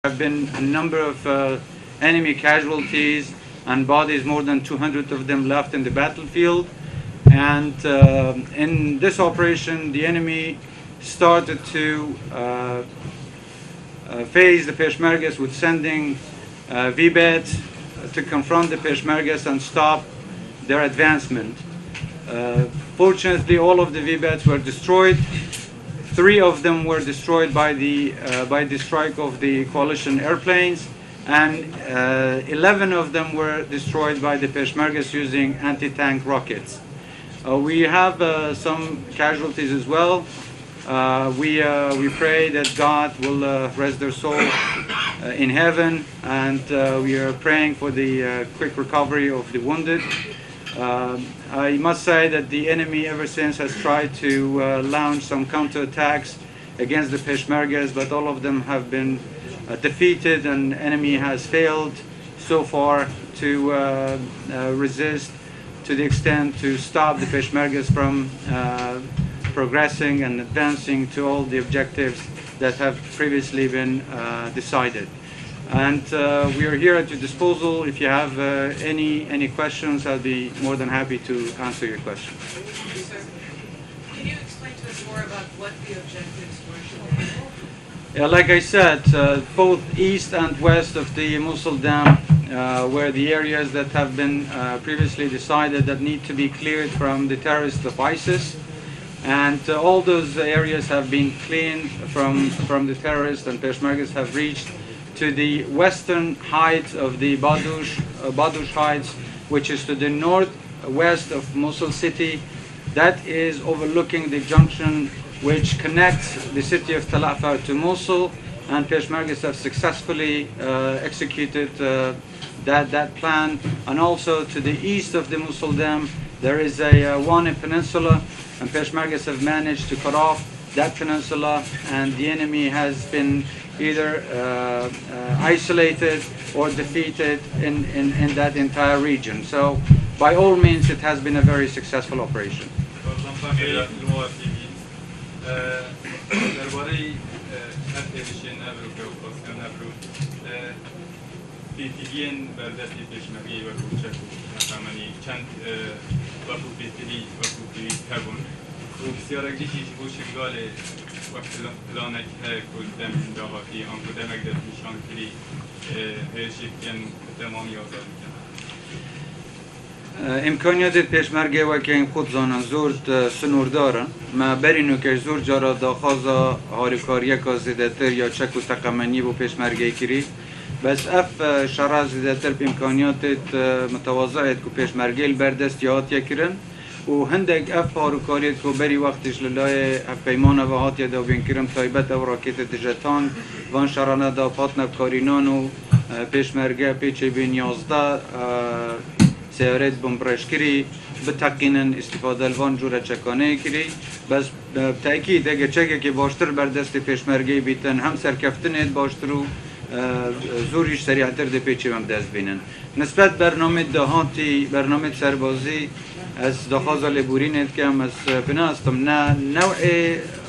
There have been a number of enemy casualties and bodies, more than 200 of them left in the battlefield. And in this operation, the enemy started to face the Peshmergas with sending VBET to confront the Peshmergas and stop their advancement. Fortunately, all of the VBETs were destroyed. 3 of them were destroyed by the strike of the coalition airplanes, and 11 of them were destroyed by the Peshmergas using anti-tank rockets. We have some casualties as well. We pray that God will rest their soul in heaven, and we are praying for the quick recovery of the wounded. I must say that the enemy ever since has tried to launch some counterattacks against the Peshmergas, but all of them have been defeated, and the enemy has failed so far to resist to the extent to stop the Peshmergas from progressing and advancing to all the objectives that have previously been decided. And we are here at your disposal. If you have any questions, I'll be more than happy to answer your questions. Can you explain to us more about what the objectives were today? Yeah, like I said, both east and west of the Mosul Dam were the areas that have been previously decided that need to be cleared from the terrorists of ISIS. And all those areas have been cleaned from the terrorists, and Peshmergas have reached to the western heights of the Badush Heights, which is to the northwest of Mosul city. That is overlooking the junction which connects the city of Tal Afar to Mosul, and Peshmergas have successfully executed that plan. And also to the east of the Mosul Dam, there is a Wani Peninsula, and Peshmergas have managed to cut off that peninsula, and the enemy has been either isolated or defeated in that entire region. So by all means, it has been a very successful operation. وبسیارک دیشی بوش گاله وقت لانک کل دم داغی آن کدامک در نشان کری هرشیکن تمامی آزاد میکنن. امکانیات پیشمرگه و که این خود زانن زورد سنور دارن ما برینو که زور جارا داخازا هاریکاریه که زیدتر یا چک و تقمنی بو پیشمرگه کری بس اف شرع زیدتر بامکانیات متواضعت که پیشمرگه البردست یاد یکرن و هندگ اف هاروکاریت که بری وقتش للای پیمان و هات یدا بینکرم تایبت و راکت دجتان وان شرانه دا پاتن کارینان و پیشمرگه پیچه بین 11 سیارت بمبرش کری بتقینن استفاده الوان جوره چکانه کری بس تأکید اگه چکه که باشتر بردست پیشمرگه بیتن هم سرکفتنید باشتر و زوریش سریعتر ده پیچه هم دست بینن نسبت برنامه دهاتی برنامه سربازی از دخواز لبورینت که هم از بناستم نه نوع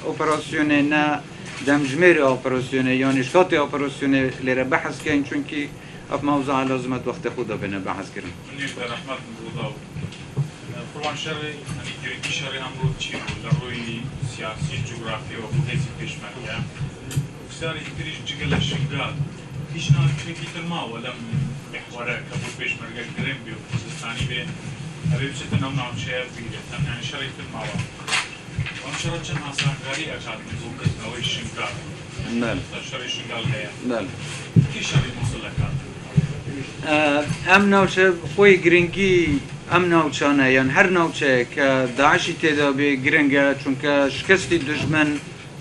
اپراسیونه نه دمجمیر اپراسیونه یا نشکات اپراسیونه لیره بحث کن چون که اف موضوع لازمت وقت خدا بینه بحث کرن رحمت بوضاو قرآن شرعي يعني جريكي شرعي أمرو تشيبو لروي سياسي جغرافي وحيثي بيشماليا وكساري تريج جيجل الشنقال هيش نوع جريكي ترما ولم محورة كبول بيشماليا قريم بيو خصوصاني بي أبي بشتنا ونعم شير بيجتن يعني شرعي ترما وان شرعي چن حسان غاري أكاد نزوكت نوي الشنقال نعم شرعي الشنقال هيا نعم كي شرعي موصل لكاد ام نوچه خوی گرینگی ام نوچانه یان هر نوچه که داعشی تیدا به گرینگه چون که شکستی دشمن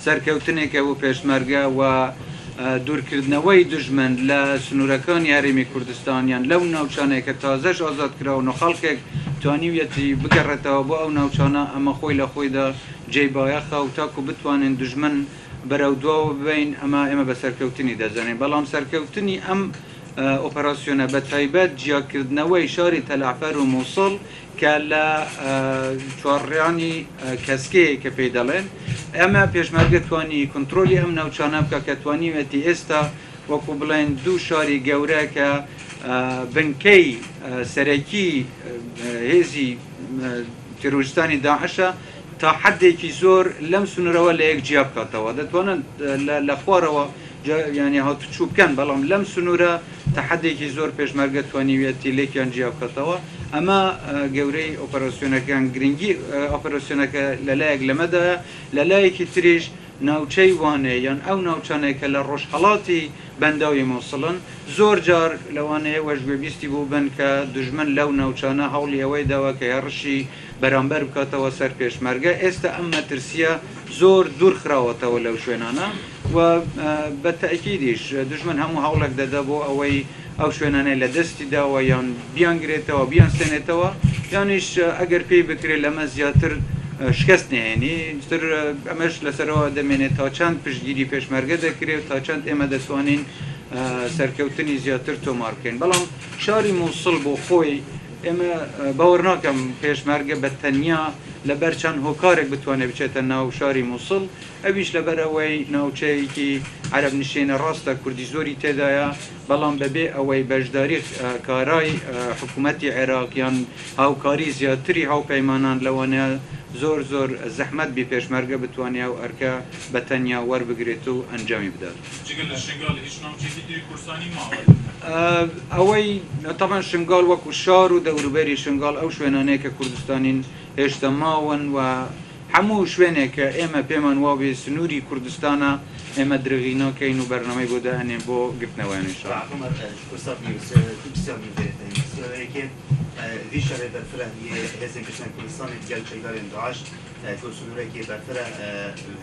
سرکوتنی که و پیشمرگه و دورکردنەوەی دژمن لە سنوورەکانی هەرێمی کوردستان یان لەو ناوچانەیە کە تازەش ئازاد کراون و خەڵکێک توانیویەتی بگەڕێتەوە بۆ ئەو ناوچانە ئەمە خۆی لە خۆیدا جێبایەخە و تاکو بتوانین دژمن بەرەودواوە ببین ئەمە بە سەرکەوتنی دەزانین بەڵام سەرکەوتنی ئەم ئۆپەراسیۆنە بە تایبەت جیاکردنەوەی شاری تەلعفەر و مووسڵ کە لە چوارڕیانی کەسکەیە کە پێی دەڵێن ئەمە پێشمەرگە توانی کنترۆلی ئەم ناوچانە بکە کە توانیوێتی ئێستا وەکو بڵێن دوو شاری گەورە کە بنکەی سەرەکی هێزی تیرۆریستانی داعشە تا حدێکی زۆر لەم سنوورەوە لە یەک جیا بکاتەوە دەتوانن لە خوارەوە ینی هاتوچوو بکەن بەڵام لەم سنوورە تا حدێکی زۆر پێشمەرگە توانیوێتی لێکیان جیا بکاتەوە ئەمە گەورەی ئۆپەراسیۆنەکان گرنگی ئۆپەراسیۆنەکە لەلایەک لەمەدایە لەلایەکی تریش ناوچەی وانەیە یان ئەو ناوچانەیە کە لە ڕۆژهەڵاتی بەنداوی مووسڵن زۆر جار لەوانەیە وەشگوێبیستی بوو بن کە دوژمن لەو ناوچانە هەوڵی ئەوەی داوە کە هێڕشی بەرامبەر بکاتەوە سەر پێشمەرگە ئێستا ئەم مەترسیە زۆر دوور خراوەتەوە لەو شوێنانە و بە تەئکیدیش دوژمن هەموو هەوڵێک دەدا بۆ ئەوەی ئەو شوێنانەی لە دەستی داوە یان بیانگرێتەوە بیانسێنێتەوە یانیش ئەگەر پێی بکرێت لەمە زیاتر شکست نهێنی تر ئەمەش لەسەرەوە دەمێنێت تا چەند پشتگیری پێشمەرگە دەکرێت تا چەند ئێمە دەتوانین سەرکەوتنی زیاتر تۆمار بکەین بەڵام شاری مووسڵ بۆ خۆی ئێمە باوەڕ ناکەم پێشمەرگە بە تەنیا لەبەر چەند هۆکارێک بتوانێت بچێتە ناو شاری مووسڵ ئەویش لەبەر ئەوەی ناوچەیەکی عەرەب نشێنە ڕاستە کوردی زۆری تێدایە بەڵام بەبێ ئەوەی بەشداری کارای حکوومەتی عێراقیان هاوکاری زیاتری هاوپەیمانان لەوانەیە زۆر زۆر زەحمەت بی پێشمەرگە بتوانیا و ئەرکە بە تەنیا وەربگرێت و ئەنجامی بدات ئەوەی تەمان شنگال وەکو شار و دەوروبەری شنگال ئەو شوێنانەیە کە کوردستانین هێشتا ماون و هەموو شوێنێک کە ئێمە پێمان وابێ سنووری کوردستانە ئێمە درێغی ناکەین و بەرنامەی بۆ داهێنێن بۆ گرتنەوەیان ویشاره برفره هزین کشن کردستان دیگر چیکارن داعش کورسونوره که برفره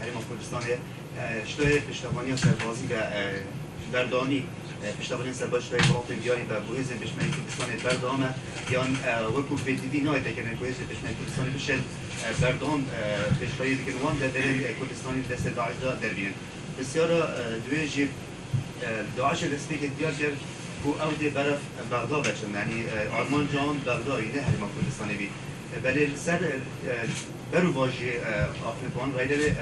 هریم کردستانه شتوی پشتوانی سربازی و بردانی پشتوانی سرباز شتوی باطن بیاری و بوهزین پشتوانی کردستان بردامه یان وکوف دیدی نایده که بوهزین پشتوانی کردستان بشه بردام پشتوانی دیگر وان در کردستانی دست داعش در بین بسیار دویجی داعش دستی که دیار کرد و او دی برف بغداد بچن یعنی آرمان جان بغداد نه هریم کردستانی بی ولی سر برو واژه آفریقان رایده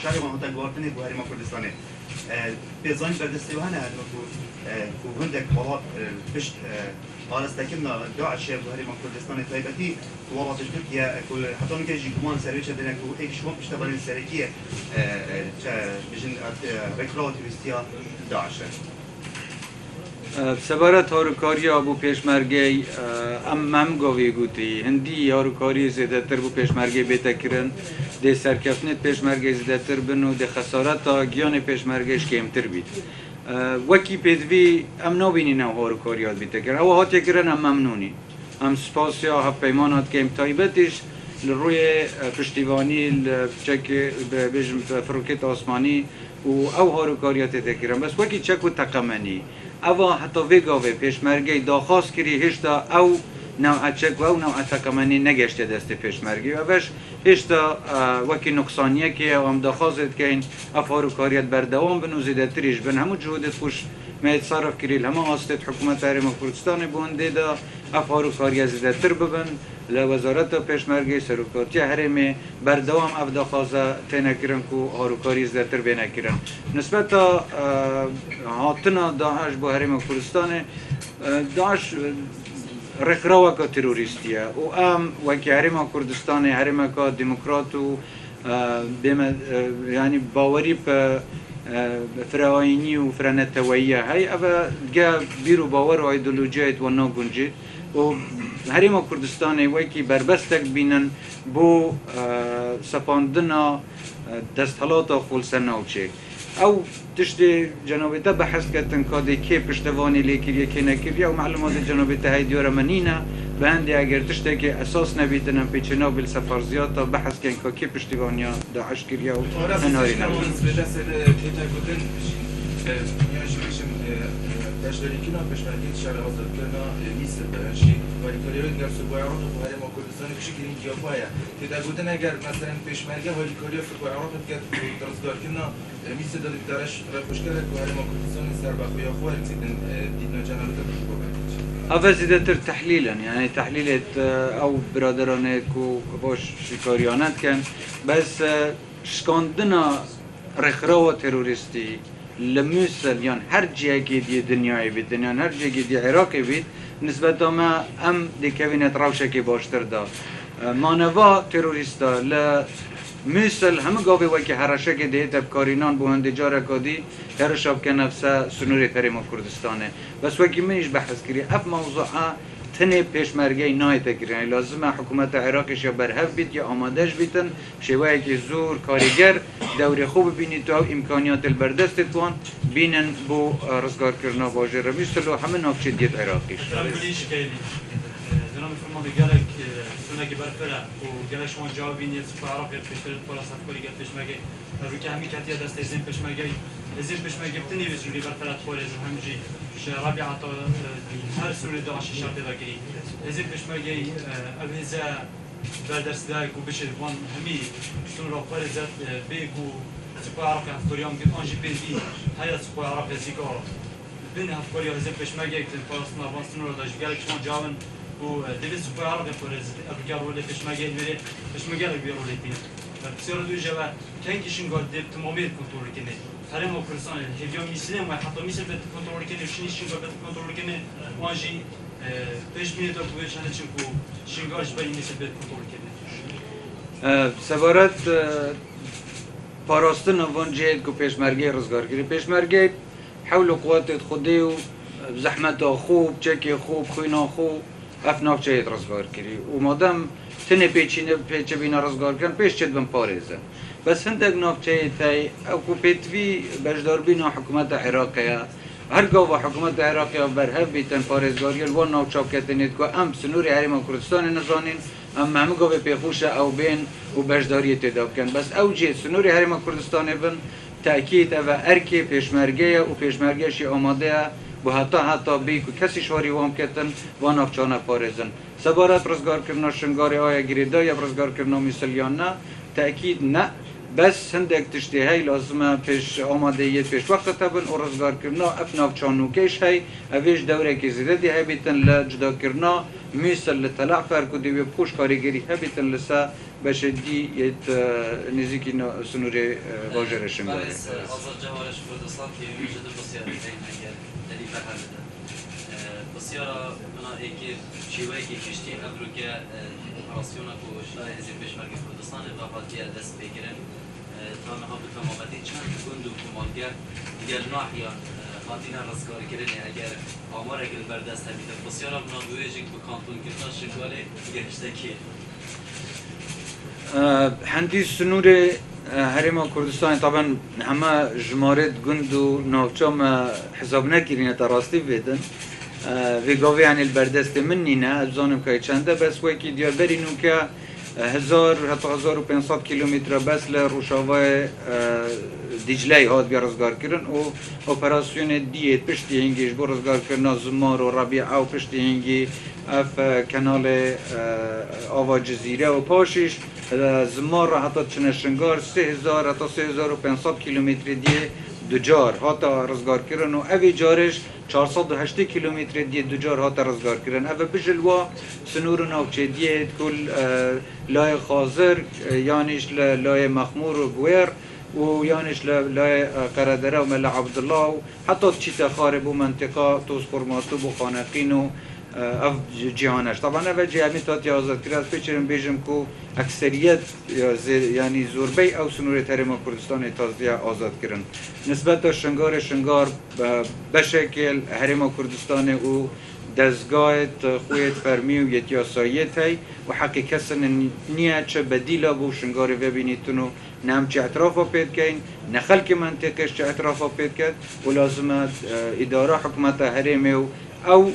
شهر ما هنتا گوارتنی بو هریم کردستانی بیزانی بردستی و هنه هریم کو هندک بالا پشت آرستکمنا داعش بو هریم کردستانی تایبتی واراتش بود که کل حتی اون که جیگمان سرویچه دنه کو ایک شما پشت برای سرکیه بجن رکرات توریستیا داعشه سەبارەت هاوکاریە بۆ پێشمەرگەی ئەم گۆڤی گوتی هەندی هاوکاری زێدەتر بۆ پێشمەرگەی بێتەکردن دێ سەرکەوتنێت پێشمەرگەی زیاتر بن و دێ خەسارەتە گیانی پێشمەرگەیش کێمتر بیت وەکی پێدوی ئەم نابینی ناو هاوکاریات بیتەکرد ئەوە هاتێکردن ئەم مەمنونی ئەم سپاسیا هەپەیمانات کەم تایبەتیش لە ڕووی پشتیوانی بێژم فڕوکێت ئاسمانی و ئەو هاوکاریات تێکردن بەس وەکی چەک و تەقەمەنی ئەوە هەتا وێگاوێ پێشمەرگەی داخواست کردی هێشتا ئەو ناوعەچەک و ئەو ناوعەتەقەمەنی نەگەشتە دەستی پێشمەرگی ئەوەش هێشتا وەکی نوقسانیەکی ئەو ئەم داخوازت کەین ئەف هاوکاریات بەردەوام بن و زیاتریش بن هەموو جهودت خوش مێتصرف کردی هەموو ئاستێت حکوومەت هەرێمە کوردستانی بۆ هەندێدا ئەف هاوکاریە زیاتر ببن لە وەزارەتە پێشمەرگەی سەرۆکارتیە هەرێمێ بەردەوام ئەف داخوازە تێنەکردن و هاوکاری زیاتر بێنەکردن نسبەتە هاتنە داعش بۆ هەرێمە کوردستانê داعش ڕێکخراوەکە تیرۆریستیە و ئەم وەکی هەرێمە کوردستانê هەرێمەکە دیموکرات و ینی باوەری بە فراوینی و فرەنەتەوەییە هەی ئەوە گە بیر و باوەڕ و ئایدۆلۆجیایت وە ناگونجێت و هەرێمە کوردستانê وەکی بربەستێک بینن بۆ سەپاندنە دەستهەڵاتە خولسە ناوچێک ئەو تشتێ جەنابێتە بەحەز کردن کادێ کێ پشتەوانی لێکردیە کێ نەکردیە و معلوماتی جەنابێتە هەی دیۆرە منینە بە هەندێ ئەگەر تشتێکی ئەساس نەبیتن ئەم پێچێناو بێسەفارزیاتە بەحەزکەن کە کێ پشتیوانیا داعش کردیا و هەناری نەبوو تشتركنا بشمالية شارع وزارتنا ميسر بهالشي والكوريات نفسه بعرض وهذا ما كردستان بشكل مجافايا تدا قلنا أجر مثلا بشمالية والكوريات في بعرض كده دراسة كنا ميسر ده درش مشكلة وهذا ما كردستان صار بأخويا أخوان زيدن دينا جنالته بالقرآن أفزيدتر تحليلا يعني تحليلة أو برادرانك وباش شكاريانات كان بس شكاندنا رخراوة تيروريستي لموسل یان هر جایی که دی دنیای بید یان هر جایی که دی عراقی بید نسبت ما ام دی کوینت روشه که باشتر دا مانوا تروریستا ل موسل همه گاوی وی که هرشه که دی تبکارینان بو هندجار کادی هرشاب که نفسه سنوری تریم کردستانه بس وکی منیش بحث کری اف موضوعه تنه پیشمرگی نای تکرین لازمه حکومت عراقش یا برهف بیت یا آمادش بیتن شوایی که زور کارگر دوری خوب بینید تو امکانیات البردست توان بینن بو رزگار کرنا واجه رمیستلو همه نافچه دید عراقیش جناب فرمانده گلک سنگی برفره و گلک شما جواب بینید سپاه عراقی پیشترد پراسد کاری گفت پیشمرگی روی که همی کتیه دست ازین پیشمرگی بتنی بسیاری برفره تخوارز همجی رابع عطا هر سوری داشت شرط داگری ازین پیشمرگی اوهزه بردرس داگ و بشه وان همی سون را خارزت بیگو سپاه عراقی هفتوریان گفت آنجی پیدی هیا سپاه عراقی زیگا بین هفتوری ازین پیشمرگی کتن پارستنا وان سون را داشت گلک شما جوابن و دویست سپاه عراقی خارز ابرگار رولی پیشمرگی میره پیشمرگی رو رولی پین بسیار دو جواب کنکیشون گفت دب تمامیت کنترل کنه حرم کردستان هیچ میسلم و حتی میسل به کنترل کنه شنیشون به کنترل کنه وانجی پیش میاد و بهش هنچین کو شنگارش باید میسل به کنترل کنه سوارت پاراستن وان جهد کو پیشمرگی رزگارگیری پیشمرگی حول قوات خودی و زحمت خوب چکی خوب خوینا خوب افناک جهد رزگارگیری و مادام تنه پیچه بینا رزگار کن پیش چد بن پارزه بس هندق نافچه تای او کو پیتوی بجدار بینا حکومت عراقیه هر گاو حکومت عراقیه برهف بیتن پارزگاری الوان نافچه کتنید که ام سنوری حریم کردستان نزانین ام همه گاو پیخوش او بین و بجداری تداب کن بس او جه سنوری حریم کردستان بن تأکید او ارکی پیشمرگیه و پیشمرگیشی آماده و حتی بی که کسی شواری وام کتن و نافچانه پارزن سبارت رزگار کرنا شنگاری آیا گریده یا رزگار کرنا میسلیان نه تأکید نه بس هندک تشتی های لازمه پیش آمادهیت پیش وقت تبن و رزگار کرنا افناف چانوکیش های اویش دوره که زیده دی های بیتن لجدا کرنا میسل لطلع فرکودی و خوش کاریگری های بیتن لسا بشدی یت نزیکی سنوری واجر شنگاری آزاد جوارش کردستان که میجد بسیاری این هنگر دلی فرهنده بسیارا بنا ایکی چیوهی که کشتی ابرو که راسیونا کوشنای هزی پیشمرگ کردستان وقتی دست بگیرن تا نها به تمامتی چند گند و کمالگر دیگر ناحیان خاطینا رزگاری کردن اگر آمار اگر بردست همیده بسیارا بنا بویجی به کانتون کردن شنگاره گشتکی هندی سنور حریم کردستان طبعا همه جمارت گند و ناوچام حساب نکرینه تا راستی بدن و گاوی یعنی البردست منی نه ابزانم که چنده بس وکی دیار برینو که 1000 حتی 1500 کیلومتر بس لروشاوای دیجله هات بیارزگار کردن و اپراسیون دیت پشتی هنگیش برزگار کردن زمار و ربیع او پشتی هنگی اف کانال آوا جزیره و پاشش زمار را حتی چنشنگار 3000 حتی 3500 کیلومتر دیه دوجار هاتا رزگار کردن و اوی جارش 408 کیلومتر دیه دوجار هاتا رزگار کردن اوی بجلوا سنور ناوچه دیه کل لای خازر یانش لای مخمور و گویر و یانش لای قردره و ملا عبدالله و حتی چیتا خارب و منطقه توس خورماتوب و خانقین و اف جهانش طبعا اول جهمی تاتی آزاد کرد پیچرم بیجم که اکثریت یعنی زوربی او سنور حریم کردستان تازه آزاد کردن نسبت شنگار بشکل حریم کردستان و دزگاهت خویت فرمی و یتیاسایت هی و حقیقت نیه چه بدیلا بو شنگار ببینیتونو نم چه اطرافا پید کن نخل که منطقش چه اطرافا پید کن و لازمت اداره حکومت حریم و او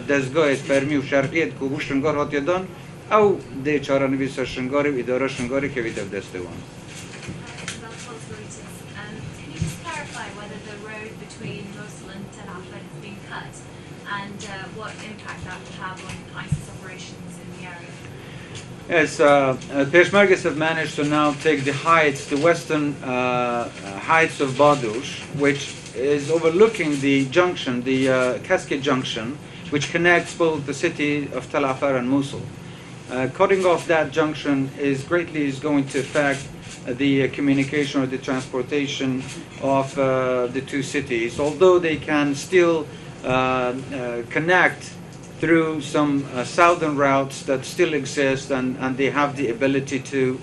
دزگاه فرمی و شرقیت که بو شنگار هاتی دان او ده چاره نویس شنگار و اداره شنگاری که ویده دسته وان what impact that would have on ISIS operations in the area? Yes, Peshmergas have managed to now take the heights, the western heights of Badush, which is overlooking the junction, the Cascade Junction, which connects both the city of Tal Afar and Mosul. Cutting off that junction is going to affect the communication or the transportation of the two cities, although they can still connect through some southern routes that still exist, and they have the ability to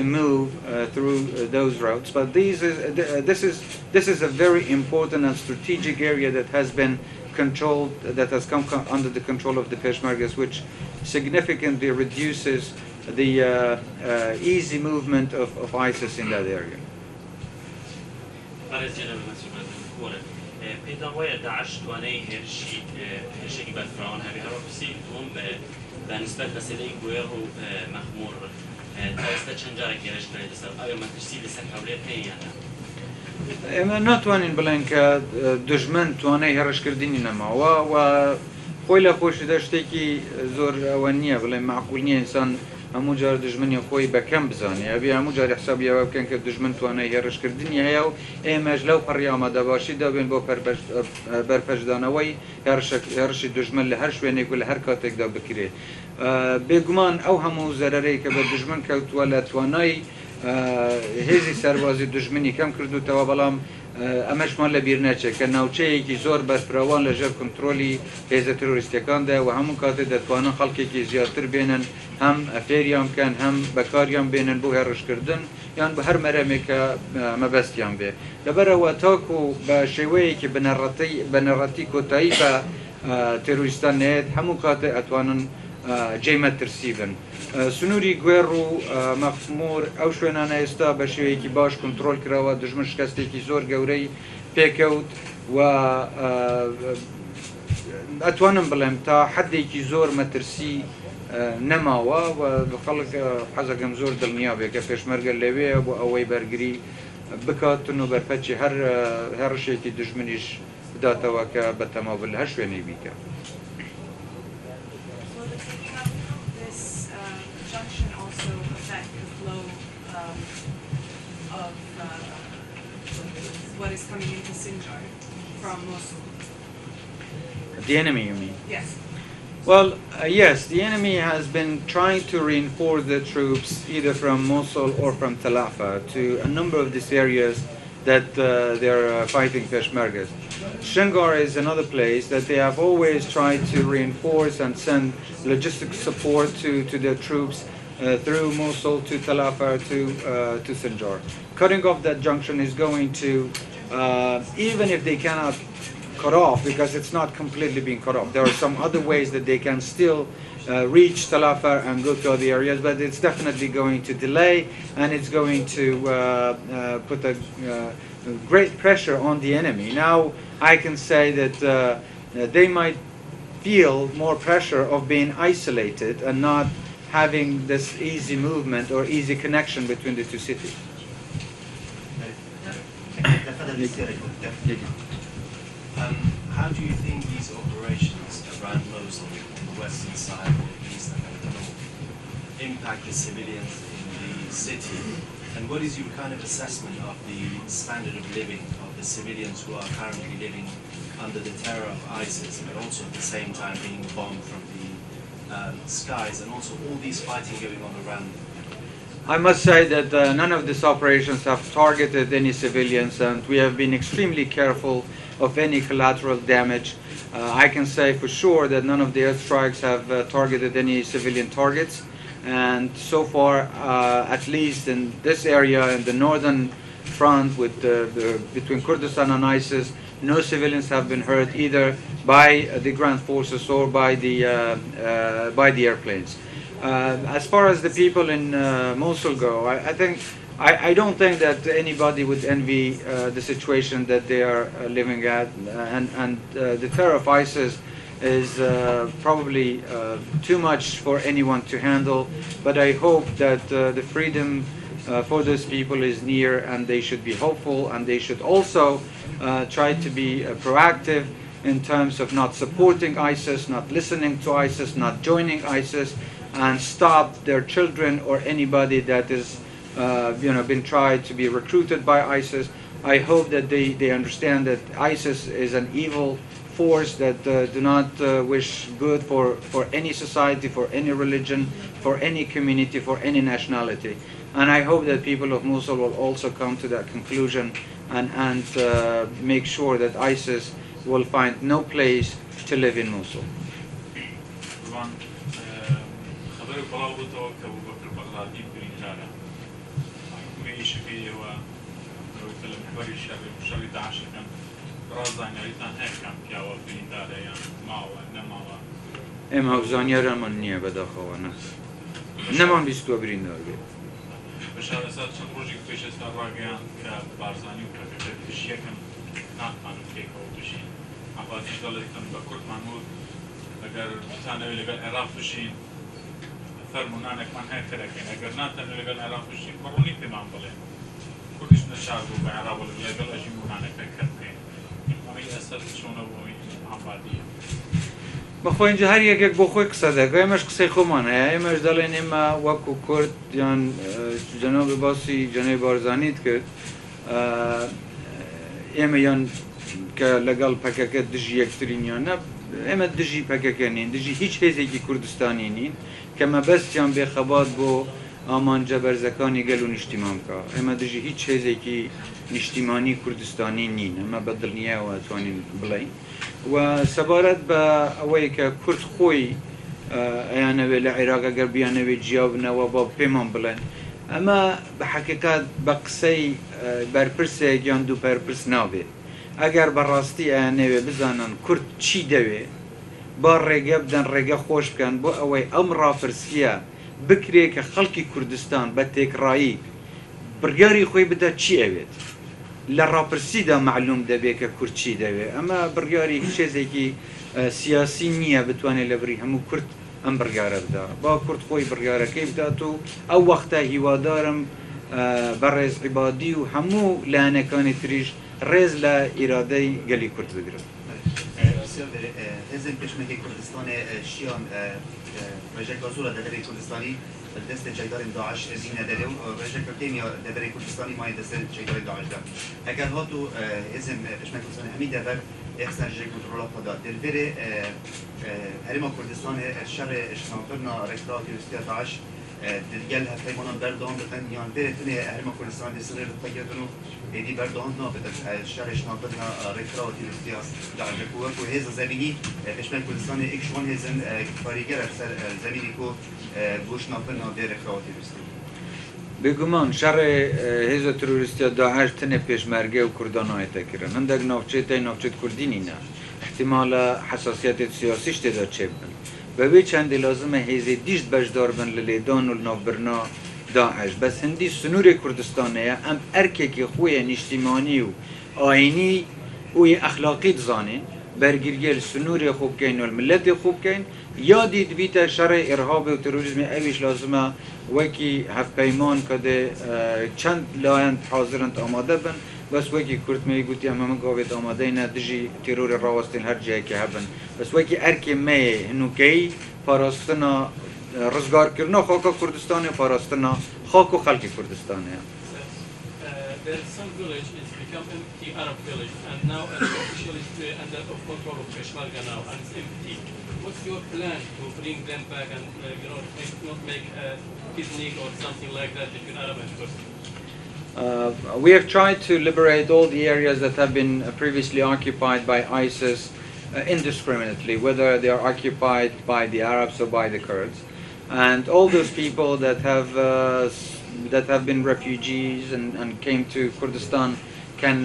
move through those routes. But this is a very important and strategic area that has been controlled, that has come under the control of the Peshmergas, which significantly reduces the easy movement of ISIS in that area. پیدا باید داعش توانه هرشی برفران همی هر وقتی توم به نسبت مسئله گویا و مخمور تاستا چند جاره کیرش کنید سر آیا مترسی لسه حولیت هی اما نتوانین بلند که دشمن توانه هرش کردنی نما و خویل خوش داشته که زور اونیه بلند معقول نیه انسان همو جار دشمنی خوی بکم بزنی ابی همو جار حسابی او کن که دشمن توانه هرش کردنی هیا و مجلو پری آمده باشی دابین با برپشدانوی هرش دشمن لهر شوینه کل هر کاتک دا بکره بگمان او همو ضرری که به دشمن کوت ولا توانای هزی سربازی دشمنی کم کردو تو بلام امش مال بیرنچه که نوچه‌ای که زور برفراوان لجر کنترلی هز تروریستیکان ده و همون کاته دتوانن خلقی که زیادتر بینن هم افریام کن هم بکاریام بینن بو هرش کردن یان به هر مرمه که مبستیان به لبره و تاکو به شیوهی که بنراتی کتایی به تروریستان نهید همون کاته اتوانن جیمت ترسیبن سنوری گویرو مخمور او شوینانه استا بشوی که باش کنترل کرا و دشمن شکسته که زور گوری پیکوت و اتوانم بلیم تا حدی که زور مترسی نماوا و خلق حزقم زور دلنیابه که پیشمرگه لیوه و اوی برگری بکاتن و برفتچی هر شی که دشمنیش داتا و که بتمابل هشوینی بی که what is coming into Sinjar from Mosul. The enemy, you mean? Yes. Well, yes, the enemy has been trying to reinforce the troops either from Mosul or from Tal Afar to a number of these areas that they're fighting Peshmergas. Shingar is another place that they have always tried to reinforce and send logistic support to their troops through Mosul to Tal Afar to Sinjar. Cutting off that junction is going to, even if they cannot cut off, because it's not completely being cut off, there are some other ways that they can still reach Tal Afar and go to other areas, but it's definitely going to delay, and it's going to put a great pressure on the enemy. Now, I can say that they might feel more pressure of being isolated and not having this easy movement or easy connection between the two cities. How do you think these operations around Mosul, on the western side, or the east and the north, impact the civilians in the city? And what is your kind of assessment of the standard of living of the civilians who are currently living under the terror of ISIS, but also at the same time being bombed from the skies, and also all these fighting going on around them? I must say that none of these operations have targeted any civilians, and we have been extremely careful of any collateral damage. I can say for sure that none of the airstrikes have targeted any civilian targets, and so far, at least in this area, in the northern front with between Kurdistan and ISIS, no civilians have been hurt either by the ground forces or by the airplanes. As far as the people in Mosul go, I don't think that anybody would envy the situation that they are living at, and the terror of ISIS is probably too much for anyone to handle. But I hope that the freedom for those people is near, and they should be hopeful, and they should also try to be proactive in terms of not supporting ISIS, not listening to ISIS, not joining ISIS, and stop their children or anybody that is been tried to be recruited by ISIS. I hope that they understand that ISIS is an evil force that do not wish good for any society, for any religion, for any community, for any nationality. And I hope that people of Mosul will also come to that conclusion and make sure that ISIS will find no place to live in Mosul. طبعا خبر بلاغته كأبو بكر البغدادي برينجالا حكومة إيشبية وكلام محور الشر داعش كان رازان يريدان هيك كان كياوا برينجالا يعني ماوا نماوا إما هفزانيارا من نية بداخوانا نمان بيستوا بريندار بي بشار أساد چند روزی که پیش است راگیان که بارزانی و که بشیه کن ناتمانو که بشین. عبادی دلاری کن با کرد محمود اگر تانوی لگل عراق بشین فرمونانک من هی کرکین اگر ناتانوی لگل عراق بشین مرونی پیمان بله. کردش نشار بود به عراق ولی لگل اجیمونانک کرکین. امی اسد چونه بوی عبادیه. بخو اینجا هر یک با خوی قصه ده که امش قصه خومانه امش دلین اما وکو کرد یان جناب باسی جناب بارزانیت کرد اما یان که لگل پککت دجی یکترین یان نه اما دجی پککه نین دجی هیچ هزی که کردستانی نین که ما بس یان به خبات بو آمان جبرزکانی گلو نشتیمام که اما دجی هیچ هزی که نشتیمانی کردستانی نین اما بدل نیه و توانین بلین و سبارت با اوی که کرد خوی ایانه به العراق اگر بیانه به جیاب نوا با پیمان بلن اما به حقیقت بقصی برپرسه گیان دو برپرس نابه اگر براستی ایانه به بزنن کرد چی دوه با رگه بدن رگه خوش بکن با اوی امرا فرسیه بکره که خلقی کردستان با تکرایی برگاری خوی بده چی اوید لراپرسی دا معلوم دبی که کرد چی دوی اما برگاری چیزی که سیاسی نیه بتوانه لبری همو کرد ام برگاره بدا با کرد خوی برگاره که بدا تو او وقتا هیوادارم برز عبادی و همو لانکانی تریش رز لا اراده گلی کرد بگرد هزم پشمکی کردستان شیان رجک آزورا دادری کردستانی دست جایدار داعش زین داره و رجک کمیا دادری کردستانی مای دست جایدار داعش دار. اگر هاتو هزم پشمکی کردستان همی دبر احسن جای کنترل خدا دلوره هرما کردستان شر اشنافرنا رکتات یوستی داعش دلگل هفته منان بردان بتن یان بره تنه هرما کردستان دست رو تگیرتنو ایدی بردان نابد شر اشنافرنا رکتات یوستی داعش کوه کو هز زمینی پشمکی کردستان اکشون هزن کاریگر سر زمینی کو گوش نافرنا در رکتات یوستی. بگمان شر هزا تروریستی داعش تنه پیشمرگه و کردان های تکرن هندک نافچه کردی نینا احتمال حساسیت سیاسیش تدا چه بن و به چند لازمه هزی دیشت بجدار بن للیدان و نافبرنا داعش بس هندی سنور کردستانه ام ارکه که خوی نشتیمانی و آینی و اخلاقی زانین برگرگل سنور خوب کن و الملت خوب کن یادید بیت شر ارهاب و تروریسم اویش لازمه وکی هف پیمان کده چند لایند حاضرند آماده بن بس وکی کرد می گویی همه گاوید آماده اینا دژی ترور راوستین هر جایی که هبن بس وکی ارکی می هنوکی پاراستنا رزگار کردن خاک کردستان پاراستنا خاک و خلق کردستان There's some village is become empty Arab village and now officially under control of Peshmerga now and it's empty. What's your plan to bring them back and not make a picnic or something like that between Arab and Kurd? We have tried to liberate all the areas that have been previously occupied by ISIS indiscriminately, whether they are occupied by the Arabs or by the Kurds. And all those people that have been refugees and came to Kurdistan can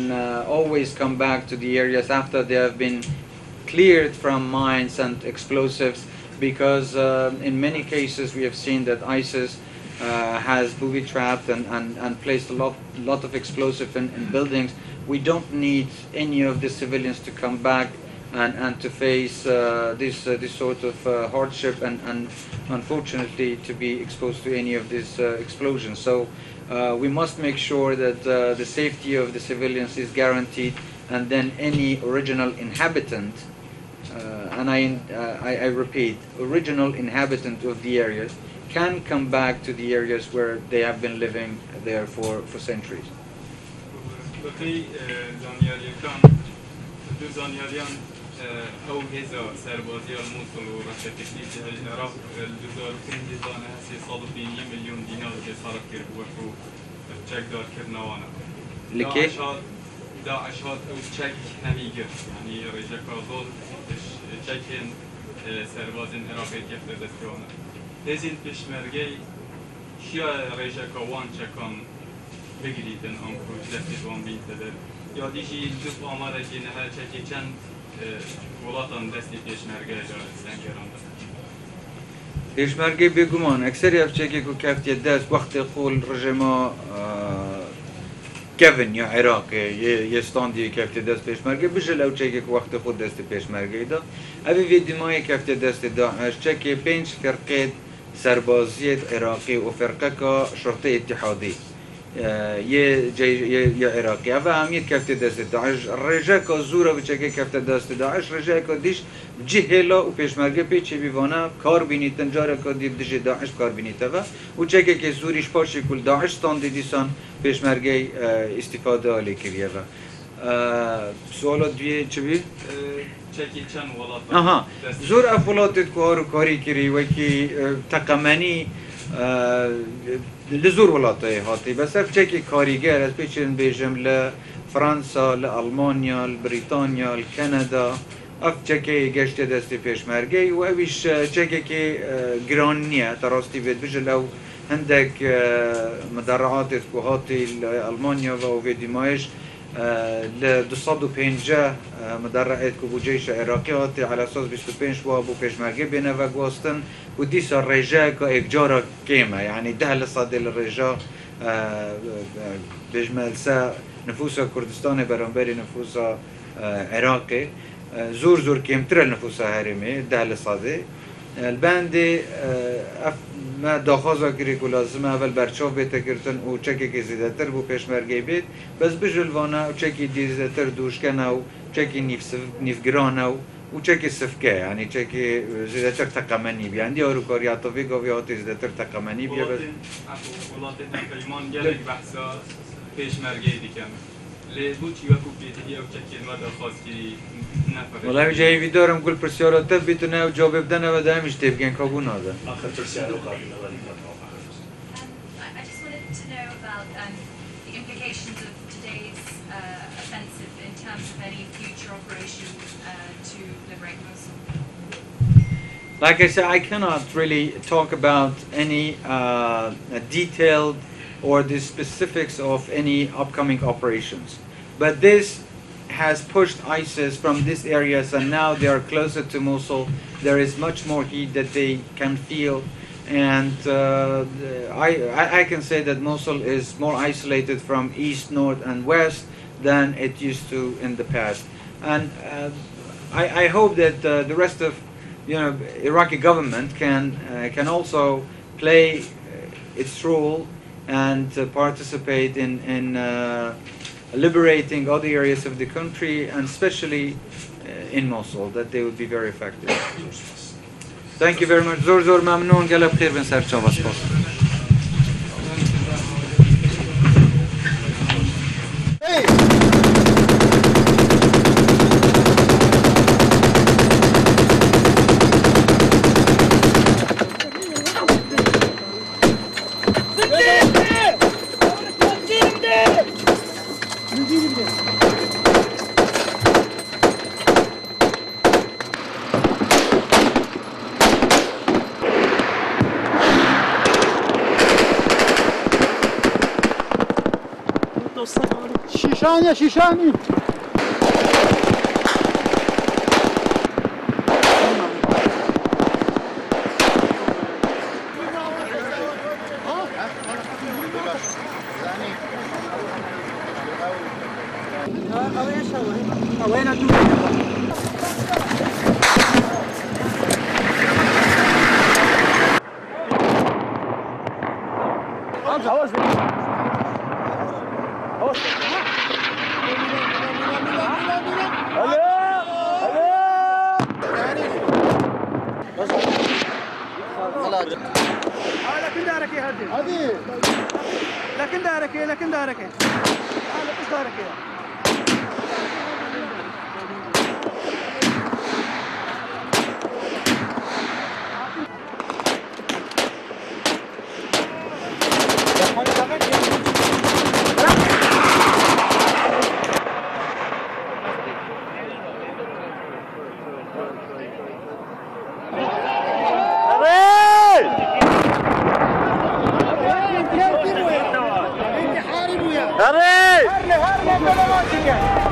always come back to the areas after they have been cleared from mines and explosives, because in many cases we have seen that ISIS has booby-trapped and placed a lot of explosive in buildings. We don't need any of the civilians to come back and to face this sort of hardship and unfortunately to be exposed to any of these explosions. So we must make sure that the safety of the civilians is guaranteed, and then any original inhabitant, and I repeat, original inhabitant of the areas can come back to the areas where they have been living there for centuries. او هذا سربازي الموصل ورشا تكنيك العراق الجزائر كان ديزانا هسي صادوا 2 مليون دينار اللي صار كيربوكو تشيك دار كرنوانا لكي داعش هات او تشيك هميجر يعني رجاك ظل تشيكين سربازين عراقي كيف دستوانا هذه البشمركي شيا رجاك وان تشيكان بگیریدن آنکو دستیوان بیتدر یا دیجی دوست آماده که نه چکی چند ولاتان دستی پیشمرگه جا سنگران دست پیشمرگه بگمان اکثری افچکی که کفتی دست وقت قول رژما کفن یا عراقی یه استاندی کفتی دست پیشمرگه بجل او چکی که وقت خود دست پیشمرگه دا اوی ویدیمای کفتی دست داعش چکی 5 فرقه سربازیت عراقی و فرقه که شرطه اتحادی یه عراقی و همیت کفت دست داعش رجاک زوره بچه کفت دست داعش رجاک دیش جهلا و پیشمرگه پیچه بیوانه کار بینیتن جاره که دید دیش داعش کار بینیته و چه که زوریش پاشه کل داعش ستانده دیسان پیشمرگه استفاده آلی کریه و سوالات دیگه چه بی؟ چکی چند ولات آها زور افولاتت کارو کاری کری و که تقمنی لزور ولاتای هاتی بس اف چکی کاریگر از پیچن بیجم لفرانسا، لألمانیا، لبریتانیا، لکندا اف چکی گشت دستی پیشمرگی و اویش چکی که گران نیه تراستی بید بجه لو هندک مدرعات که هاتی لألمانیا و ویدیمایش ل 250 مدرعات که بو جيش عراقي هاتی على اساس 25 و بو پیشمرگی بینه و گواستن و دیسا رجا که اکجارا کیمه يعني ده لصادي الرجا بجمال سا نفوسا كردستان برانبري نفوسا عراقي زور كيمتر نفوسا هرمي ده لصادي الباندي ما داخازا کری که لازمه اول برچاو بیتا کرتن و چکی که زیده تر بو پیشمرگی بید بس بجلوانه و چکی دیزده تر دوشکنه و چکی نیفگرانه و چکی سفکه یعنی چکی زیده تر تقمنی بی اندی آرو کاریاتا ویگا ویاتی زیده تر تقمنی بی بس ولاتن نقلیمان گلک بحثا پیشمرگی دیکن لبود چی وکو بیتی او چکی نوادا خواست که والله جاي في دورم كل برسيارة تبيتنا وجواب بدنا وده مش تبين كابونا هذا. I just wanted to know about the implications of today's offensive in terms of any future operations to liberate Mosul. Like I said, I cannot really talk about any detailed or the specifics of any upcoming operations, but this has pushed ISIS from these areas and now they are closer to Mosul. There is much more heat that they can feel, and I can say that Mosul is more isolated from east, north and west than it used to in the past. And I hope that the rest of Iraqi government can also play its role and participate in liberating other areas of the country, and especially in Mosul, that they would be very effective. Thank you very much. زور ممنون. قلب خير بن سرچا واسپاس. شیشانی لكن دارك ايش دارك هرني هرني